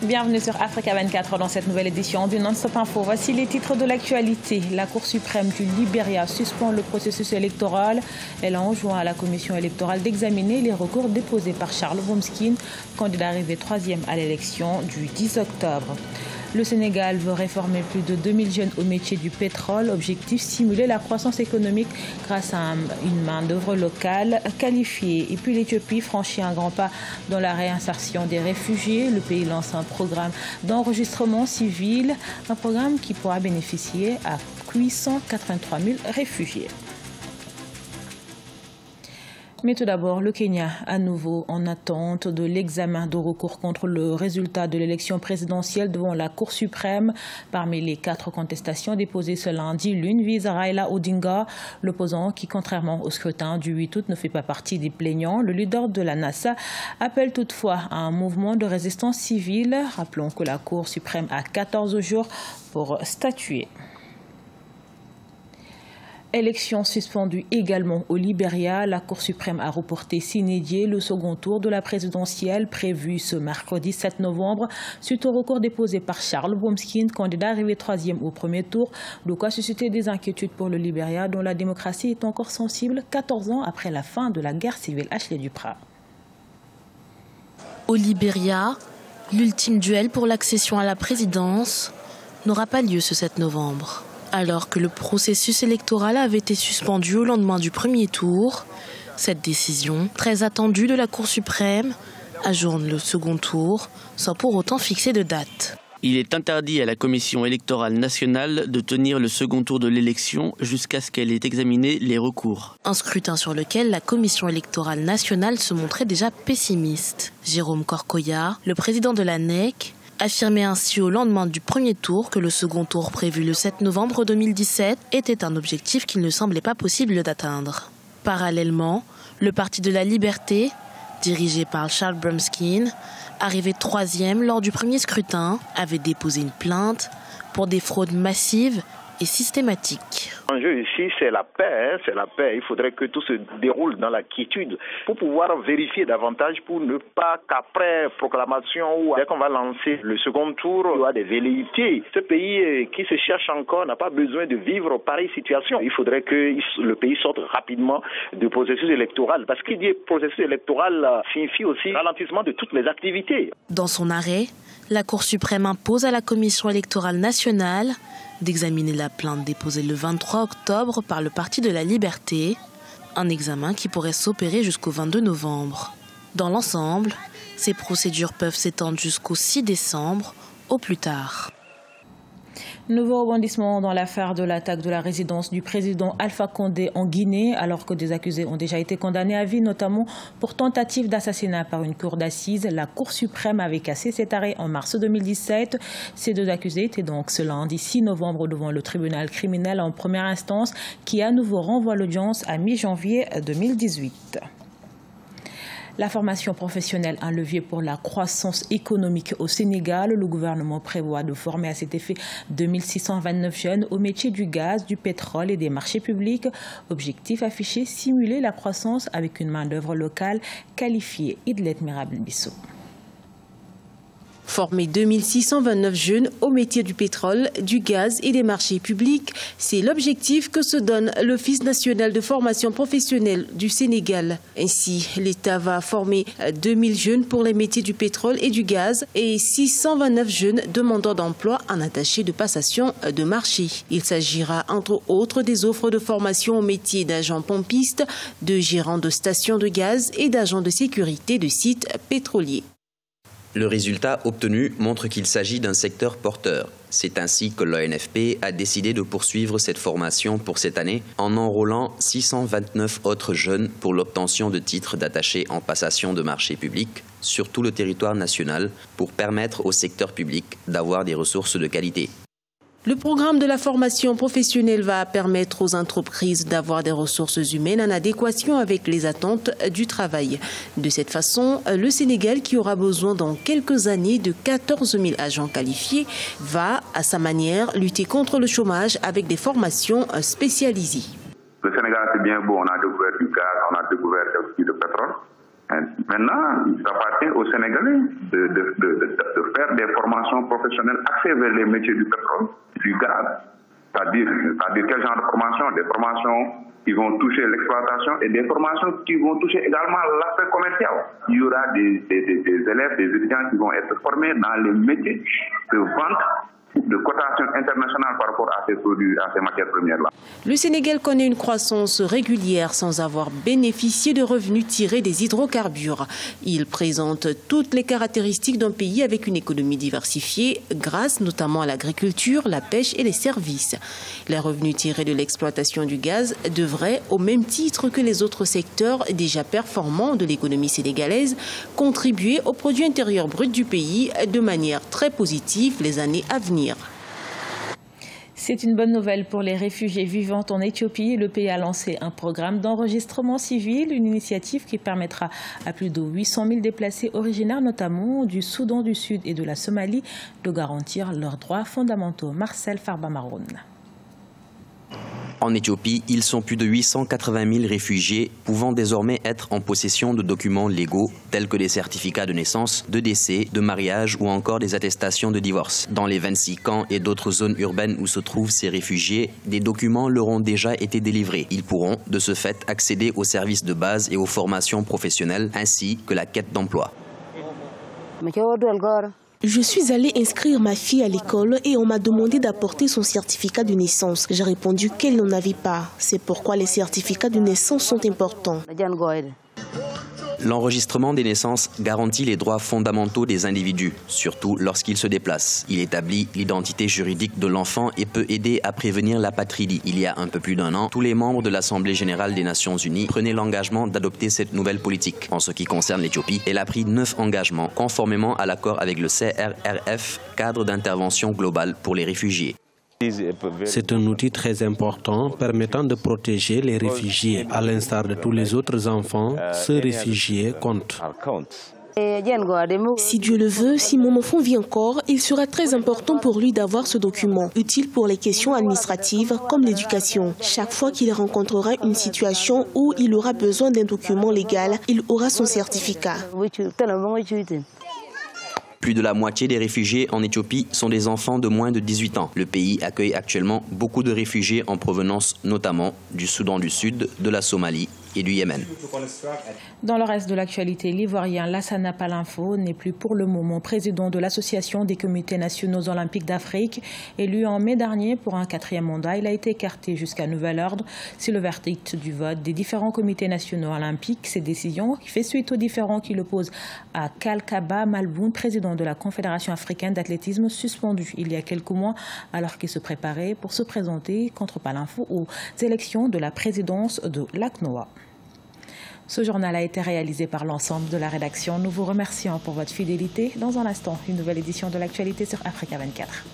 Bienvenue sur Africa 24 dans cette nouvelle édition du Non-Stop Info. Voici les titres de l'actualité. La Cour suprême du Libéria suspend le processus électoral. Elle a enjoint à la commission électorale d'examiner les recours déposés par Charles Bromskin, candidat arrivé 3e à l'élection du 10 octobre. Le Sénégal veut réformer plus de 2000 jeunes au métier du pétrole. Objectif, stimuler la croissance économique grâce à une main-d'œuvre locale qualifiée. Et puis l'Éthiopie franchit un grand pas dans la réinsertion des réfugiés. Le pays lance un programme d'enregistrement civil, un programme qui pourra bénéficier à 883 000 réfugiés. Mais tout d'abord, le Kenya, à nouveau en attente de l'examen de recours contre le résultat de l'élection présidentielle devant la Cour suprême. Parmi les 4 contestations déposées ce lundi, l'une vise à Raila Odinga, l'opposant qui, contrairement au scrutin du 8 août, ne fait pas partie des plaignants. Le leader de la NASA appelle toutefois à un mouvement de résistance civile. Rappelons que la Cour suprême a 14 jours pour statuer. Élection suspendue également au Libéria. La Cour suprême a reporté sine die le second tour de la présidentielle prévu ce mercredi 7 novembre suite au recours déposé par Charles Bromskin, candidat arrivé 3e au premier tour. De quoi susciter des inquiétudes pour le Libéria dont la démocratie est encore sensible 14 ans après la fin de la guerre civile. Ashley Duprat. Au Libéria, l'ultime duel pour l'accession à la présidence n'aura pas lieu ce 7 novembre. Alors que le processus électoral avait été suspendu au lendemain du premier tour, cette décision, très attendue de la Cour suprême, ajourne le second tour sans pour autant fixer de date. Il est interdit à la Commission électorale nationale de tenir le second tour de l'élection jusqu'à ce qu'elle ait examiné les recours. Un scrutin sur lequel la Commission électorale nationale se montrait déjà pessimiste. Jérôme Korkoya, le président de la NEC, affirmait ainsi au lendemain du premier tour que le second tour prévu le 7 novembre 2017 était un objectif qu'il ne semblait pas possible d'atteindre. Parallèlement, le Parti de la Liberté, dirigé par Charles Bromskin, arrivé 3e lors du premier scrutin, avait déposé une plainte pour des fraudes massives et systématiques. L'enjeu ici, c'est la paix. C'est la paix. Il faudrait que tout se déroule dans la quiétude pour pouvoir vérifier davantage, pour ne pas qu'après proclamation ou dès qu'on va lancer le second tour, il y aura des velléités. Ce pays qui se cherche encore n'a pas besoin de vivre pareille situation. Il faudrait que le pays sorte rapidement du processus électoral. Parce qu'il dit processus électoral signifie aussi ralentissement de toutes les activités. Dans son arrêt, la Cour suprême impose à la Commission électorale nationale d'examiner la plainte déposée le 23 octobre par le Parti de la Liberté, un examen qui pourrait s'opérer jusqu'au 22 novembre. Dans l'ensemble, ces procédures peuvent s'étendre jusqu'au 6 décembre au plus tard. Nouveau rebondissement dans l'affaire de l'attaque de la résidence du président Alpha Condé en Guinée, alors que des accusés ont déjà été condamnés à vie, notamment pour tentative d'assassinat par une cour d'assises. La Cour suprême avait cassé cet arrêt en mars 2017. Ces 2 accusés étaient donc ce lundi 6 novembre devant le tribunal criminel en première instance, qui à nouveau renvoie l'audience à mi-janvier 2018. La formation professionnelle, un levier pour la croissance économique au Sénégal. Le gouvernement prévoit de former à cet effet 2629 jeunes au métier du gaz, du pétrole et des marchés publics. Objectif affiché, stimuler la croissance avec une main-d'œuvre locale qualifiée. Idlet Mirabel Bissot. Former 2629 jeunes au métier du pétrole, du gaz et des marchés publics, c'est l'objectif que se donne l'Office national de formation professionnelle du Sénégal. Ainsi, l'État va former 2000 jeunes pour les métiers du pétrole et du gaz et 629 jeunes demandeurs d'emploi en attaché de passation de marché. Il s'agira entre autres des offres de formation au métier d'agent pompiste, de gérant de stations de gaz et d'agent de sécurité de sites pétroliers. Le résultat obtenu montre qu'il s'agit d'un secteur porteur. C'est ainsi que l'ONFP a décidé de poursuivre cette formation pour cette année en enrôlant 629 autres jeunes pour l'obtention de titres d'attaché en passation de marché public sur tout le territoire national pour permettre au secteur public d'avoir des ressources de qualité. Le programme de la formation professionnelle va permettre aux entreprises d'avoir des ressources humaines en adéquation avec les attentes du travail. De cette façon, le Sénégal, qui aura besoin dans quelques années de 14 000 agents qualifiés, va, à sa manière, lutter contre le chômage avec des formations spécialisées. Le Sénégal, c'est bien beau, on a découvert du gaz, on a découvert aussi du pétrole. Maintenant, il appartient aux Sénégalais de faire des formations professionnelle axée vers les métiers du pétrole, du gaz, c'est-à-dire quel genre de formation? Des formations qui vont toucher l'exploitation et des formations qui vont toucher également l'aspect commercial. Il y aura des élèves, des étudiants qui vont être formés dans les métiers de vente, de cotation internationale par rapport à ces produits, à ces matières premières-là. Le Sénégal connaît une croissance régulière sans avoir bénéficié de revenus tirés des hydrocarbures. Il présente toutes les caractéristiques d'un pays avec une économie diversifiée, grâce notamment à l'agriculture, la pêche et les services. Les revenus tirés de l'exploitation du gaz devraient, au même titre que les autres secteurs déjà performants de l'économie sénégalaise, contribuer au produit intérieur brut du pays de manière très positive les années à venir. C'est une bonne nouvelle pour les réfugiés vivant en Éthiopie. Le pays a lancé un programme d'enregistrement civil, une initiative qui permettra à plus de 800 000 déplacés originaires, notamment du Soudan du Sud et de la Somalie, de garantir leurs droits fondamentaux. Marcel Farba-Maroun. En Éthiopie, ils sont plus de 880 000 réfugiés pouvant désormais être en possession de documents légaux tels que des certificats de naissance, de décès, de mariage ou encore des attestations de divorce. Dans les 26 camps et d'autres zones urbaines où se trouvent ces réfugiés, des documents leur ont déjà été délivrés. Ils pourront, de ce fait, accéder aux services de base et aux formations professionnelles ainsi que la quête d'emploi. Je suis allée inscrire ma fille à l'école et on m'a demandé d'apporter son certificat de naissance. J'ai répondu qu'elle n'en avait pas. C'est pourquoi les certificats de naissance sont importants. L'enregistrement des naissances garantit les droits fondamentaux des individus, surtout lorsqu'ils se déplacent. Il établit l'identité juridique de l'enfant et peut aider à prévenir l'apatridie. Il y a un peu plus d'un an, tous les membres de l'Assemblée générale des Nations unies prenaient l'engagement d'adopter cette nouvelle politique. En ce qui concerne l'Éthiopie, elle a pris 9 engagements, conformément à l'accord avec le CRRF, cadre d'intervention globale pour les réfugiés. C'est un outil très important permettant de protéger les réfugiés. À l'instar de tous les autres enfants, ce réfugié compte. Si Dieu le veut, si mon enfant vit encore, il sera très important pour lui d'avoir ce document, utile pour les questions administratives comme l'éducation. Chaque fois qu'il rencontrera une situation où il aura besoin d'un document légal, il aura son certificat. Plus de la moitié des réfugiés en Éthiopie sont des enfants de moins de 18 ans. Le pays accueille actuellement beaucoup de réfugiés en provenance notamment du Soudan du Sud, de la Somalie et du Yémen. Dans le reste de l'actualité, l'Ivoirien Lassana Palinfo n'est plus pour le moment président de l'Association des comités nationaux olympiques d'Afrique. Élu en mai dernier pour un 4e mandat, il a été écarté jusqu'à nouvel ordre. C'est le verdict du vote des différents comités nationaux olympiques. Cette décision qui fait suite aux différends qui l'opposent à Kalkaba Malboun, président de la Confédération africaine d'athlétisme, suspendu il y a quelques mois alors qu'il se préparait pour se présenter contre Palinfo aux élections de la présidence de l'ACNOA. Ce journal a été réalisé par l'ensemble de la rédaction. Nous vous remercions pour votre fidélité. Dans un instant, une nouvelle édition de l'actualité sur Africa 24.